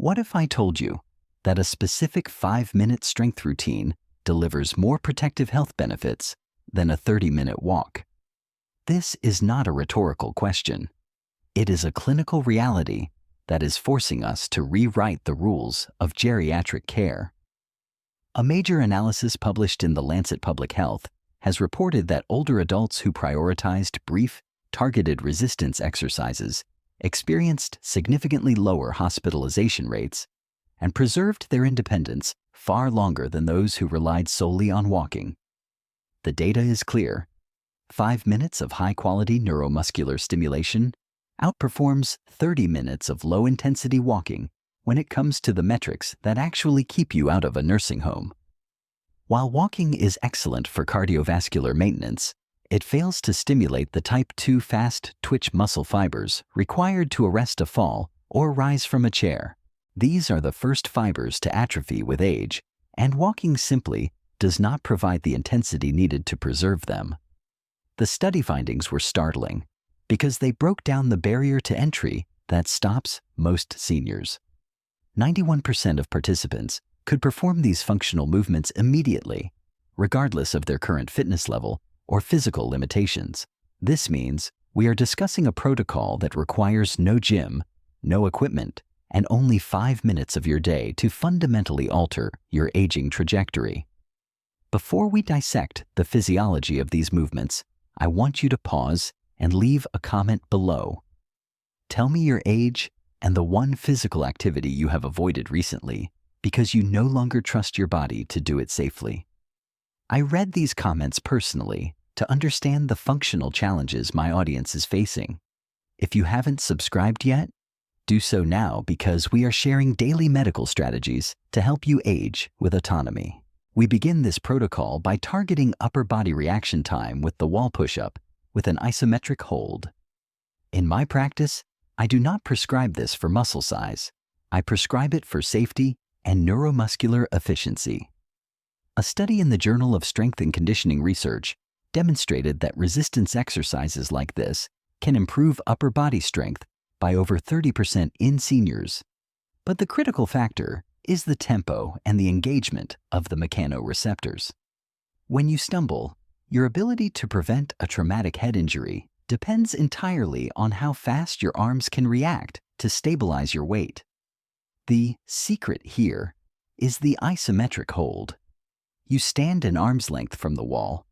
What if I told you that a specific 5-minute strength routine delivers more protective health benefits than a 30-minute walk? This is not a rhetorical question. It is a clinical reality that is forcing us to rewrite the rules of geriatric care. A major analysis published in The Lancet Public Health has reported that older adults who prioritized brief, targeted resistance exercises experienced significantly lower hospitalization rates and preserved their independence far longer than those who relied solely on walking. The data is clear. 5 minutes of high-quality neuromuscular stimulation outperforms 30 minutes of low-intensity walking when it comes to the metrics that actually keep you out of a nursing home. While walking is excellent for cardiovascular maintenance, it fails to stimulate the type 2 fast-twitch muscle fibers required to arrest a fall or rise from a chair. These are the first fibers to atrophy with age, and walking simply does not provide the intensity needed to preserve them. The study findings were startling because they broke down the barrier to entry that stops most seniors. 91% of participants could perform these functional movements immediately, regardless of their current fitness level or physical limitations. This means we are discussing a protocol that requires no gym, no equipment, and only 5 minutes of your day to fundamentally alter your aging trajectory. Before we dissect the physiology of these movements, I want you to pause and leave a comment below. Tell me your age and the one physical activity you have avoided recently because you no longer trust your body to do it safely. I read these comments personally to understand the functional challenges my audience is facing. If you haven't subscribed yet, do so now because we are sharing daily medical strategies to help you age with autonomy. We begin this protocol by targeting upper body reaction time with the wall push-up with an isometric hold. In my practice, I do not prescribe this for muscle size. I prescribe it for safety and neuromuscular efficiency. A study in the Journal of Strength and Conditioning Research demonstrated that resistance exercises like this can improve upper body strength by over 30% in seniors. But the critical factor is the tempo and the engagement of the mechanoreceptors. When you stumble, your ability to prevent a traumatic head injury depends entirely on how fast your arms can react to stabilize your weight. The secret here is the isometric hold. You stand an arm's length from the wall,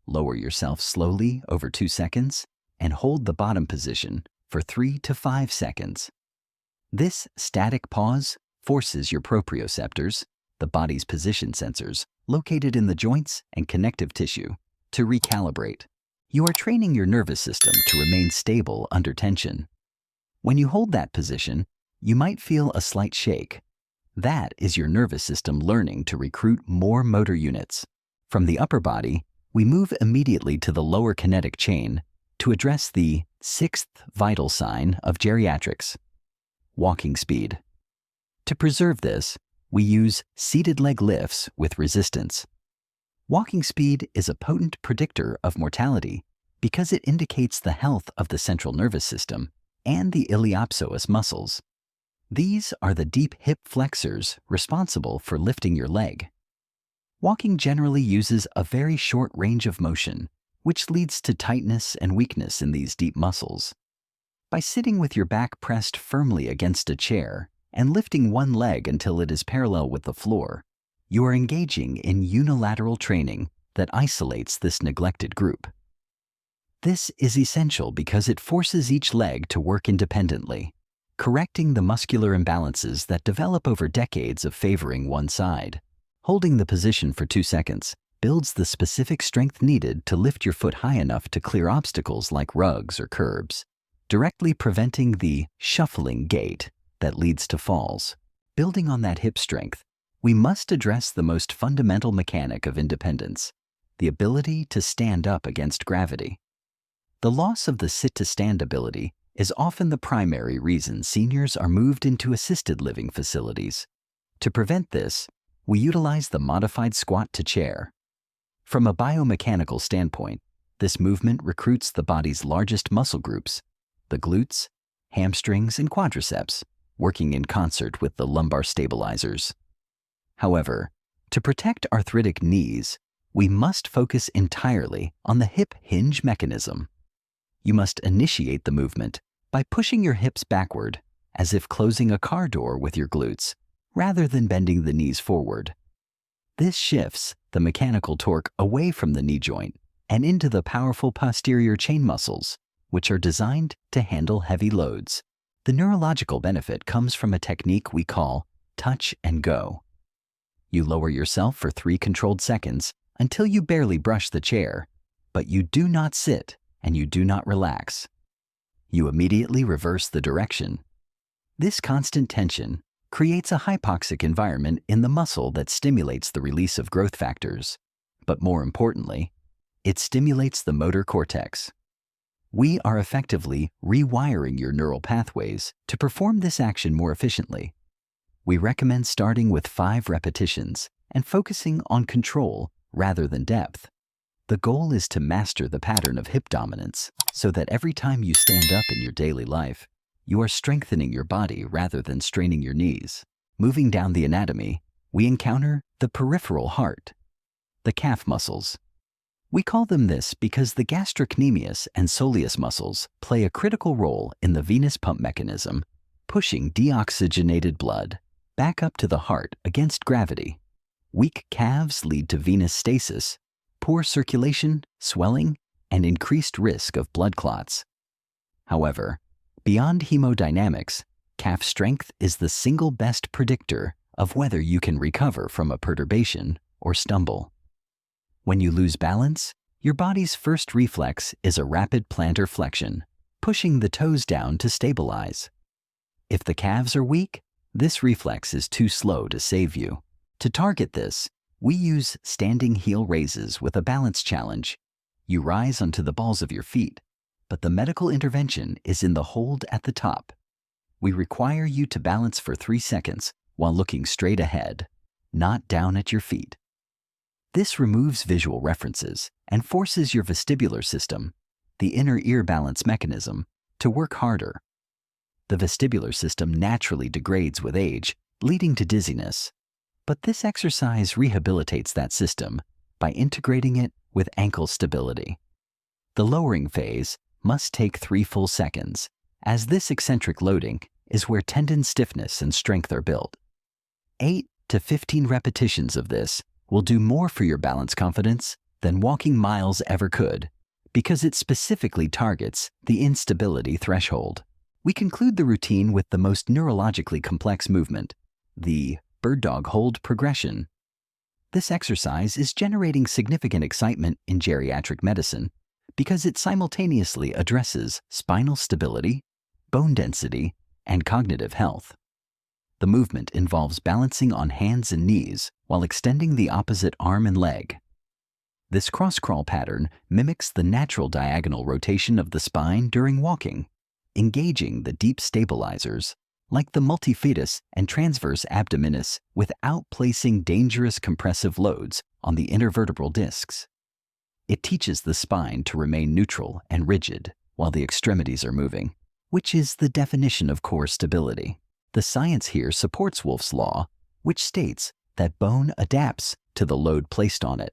lower yourself slowly over 2 seconds, and hold the bottom position for 3 to 5 seconds. This static pause forces your proprioceptors, the body's position sensors located in the joints and connective tissue, to recalibrate. You are training your nervous system to remain stable under tension. When you hold that position, you might feel a slight shake. That is your nervous system learning to recruit more motor units. From the upper body, we move immediately to the lower kinetic chain to address the 6th vital sign of geriatrics: walking speed. To preserve this, we use seated leg lifts with resistance. Walking speed is a potent predictor of mortality because it indicates the health of the central nervous system and the iliopsoas muscles. These are the deep hip flexors responsible for lifting your leg. Walking generally uses a very short range of motion, which leads to tightness and weakness in these deep muscles. By sitting with your back pressed firmly against a chair and lifting one leg until it is parallel with the floor, you are engaging in unilateral training that isolates this neglected group. This is essential because it forces each leg to work independently, correcting the muscular imbalances that develop over decades of favoring one side. Holding the position for 2 seconds builds the specific strength needed to lift your foot high enough to clear obstacles like rugs or curbs, directly preventing the shuffling gait that leads to falls. Building on that hip strength, we must address the most fundamental mechanic of independence, the ability to stand up against gravity. The loss of the sit-to-stand ability is often the primary reason seniors are moved into assisted living facilities. To prevent this, we utilize the modified squat to chair. From a biomechanical standpoint, this movement recruits the body's largest muscle groups, the glutes, hamstrings, and quadriceps, working in concert with the lumbar stabilizers. However, to protect arthritic knees, we must focus entirely on the hip hinge mechanism. You must initiate the movement by pushing your hips backward, as if closing a car door with your glutes, rather than bending the knees forward. This shifts the mechanical torque away from the knee joint and into the powerful posterior chain muscles, which are designed to handle heavy loads. The neurological benefit comes from a technique we call touch and go. You lower yourself for 3 controlled seconds until you barely brush the chair, but you do not sit and you do not relax. You immediately reverse the direction. This constant tension creates a hypoxic environment in the muscle that stimulates the release of growth factors, but more importantly, it stimulates the motor cortex. We are effectively rewiring your neural pathways to perform this action more efficiently. We recommend starting with 5 repetitions and focusing on control rather than depth. The goal is to master the pattern of hip dominance so that every time you stand up in your daily life, you are strengthening your body rather than straining your knees. Moving down the anatomy, we encounter the peripheral heart, the calf muscles. We call them this because the gastrocnemius and soleus muscles play a critical role in the venous pump mechanism, pushing deoxygenated blood back up to the heart against gravity. Weak calves lead to venous stasis, poor circulation, swelling, and increased risk of blood clots. However, beyond hemodynamics, calf strength is the single best predictor of whether you can recover from a perturbation or stumble. When you lose balance, your body's first reflex is a rapid plantar flexion, pushing the toes down to stabilize. If the calves are weak, this reflex is too slow to save you. To target this, we use standing heel raises with a balance challenge. You rise onto the balls of your feet, but the medical intervention is in the hold at the top. We require you to balance for 3 seconds while looking straight ahead, not down at your feet. This removes visual references and forces your vestibular system, the inner ear balance mechanism, to work harder. The vestibular system naturally degrades with age, leading to dizziness. But this exercise rehabilitates that system by integrating it with ankle stability. The lowering phase must take 3 full seconds, as this eccentric loading is where tendon stiffness and strength are built. 8 to 15 repetitions of this will do more for your balance confidence than walking miles ever could, because it specifically targets the instability threshold. We conclude the routine with the most neurologically complex movement, the bird dog hold progression. This exercise is generating significant excitement in geriatric medicine because it simultaneously addresses spinal stability, bone density, and cognitive health. The movement involves balancing on hands and knees while extending the opposite arm and leg. This cross-crawl pattern mimics the natural diagonal rotation of the spine during walking, engaging the deep stabilizers like the multifidus and transverse abdominis without placing dangerous compressive loads on the intervertebral discs. It teaches the spine to remain neutral and rigid while the extremities are moving, which is the definition of core stability. The science here supports Wolff's law, which states that bone adapts to the load placed on it.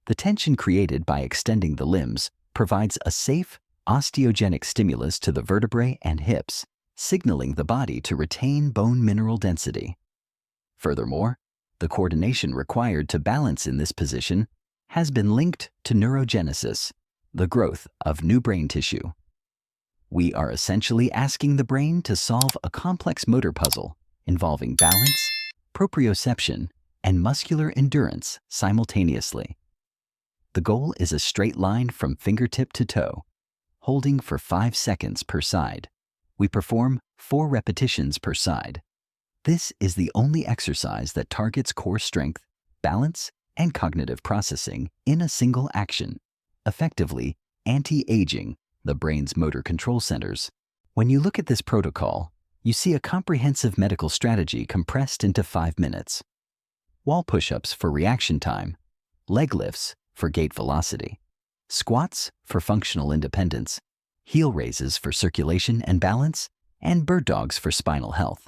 The tension created by extending the limbs provides a safe, osteogenic stimulus to the vertebrae and hips, signaling the body to retain bone mineral density. Furthermore, the coordination required to balance in this position has been linked to neurogenesis, the growth of new brain tissue. We are essentially asking the brain to solve a complex motor puzzle involving balance, proprioception, and muscular endurance simultaneously. The goal is a straight line from fingertip to toe, holding for 5 seconds per side. We perform 4 repetitions per side. This is the only exercise that targets core strength, balance, and cognitive processing in a single action, effectively anti-aging the brain's motor control centers. When you look at this protocol, you see a comprehensive medical strategy compressed into 5 minutes. Wall push-ups for reaction time, leg lifts for gait velocity, squats for functional independence, heel raises for circulation and balance, and bird dogs for spinal health.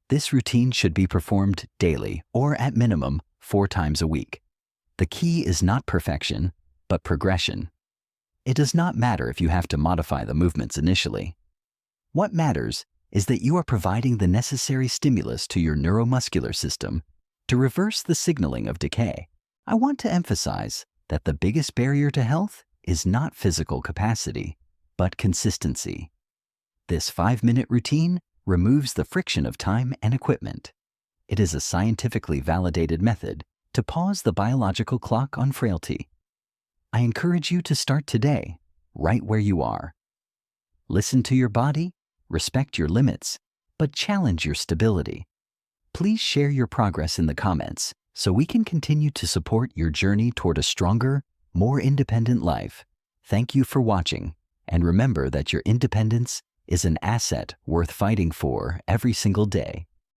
This routine should be performed daily or at minimum 4 times a week. The key is not perfection, but progression. It does not matter if you have to modify the movements initially. What matters is that you are providing the necessary stimulus to your neuromuscular system to reverse the signaling of decay. I want to emphasize that the biggest barrier to health is not physical capacity, but consistency. This 5-minute routine removes the friction of time and equipment. It is a scientifically validated method to pause the biological clock on frailty. I encourage you to start today, right where you are. Listen to your body, respect your limits, but challenge your stability. Please share your progress in the comments so we can continue to support your journey toward a stronger, more independent life. Thank you for watching, and remember that your independence is an asset worth fighting for every single day.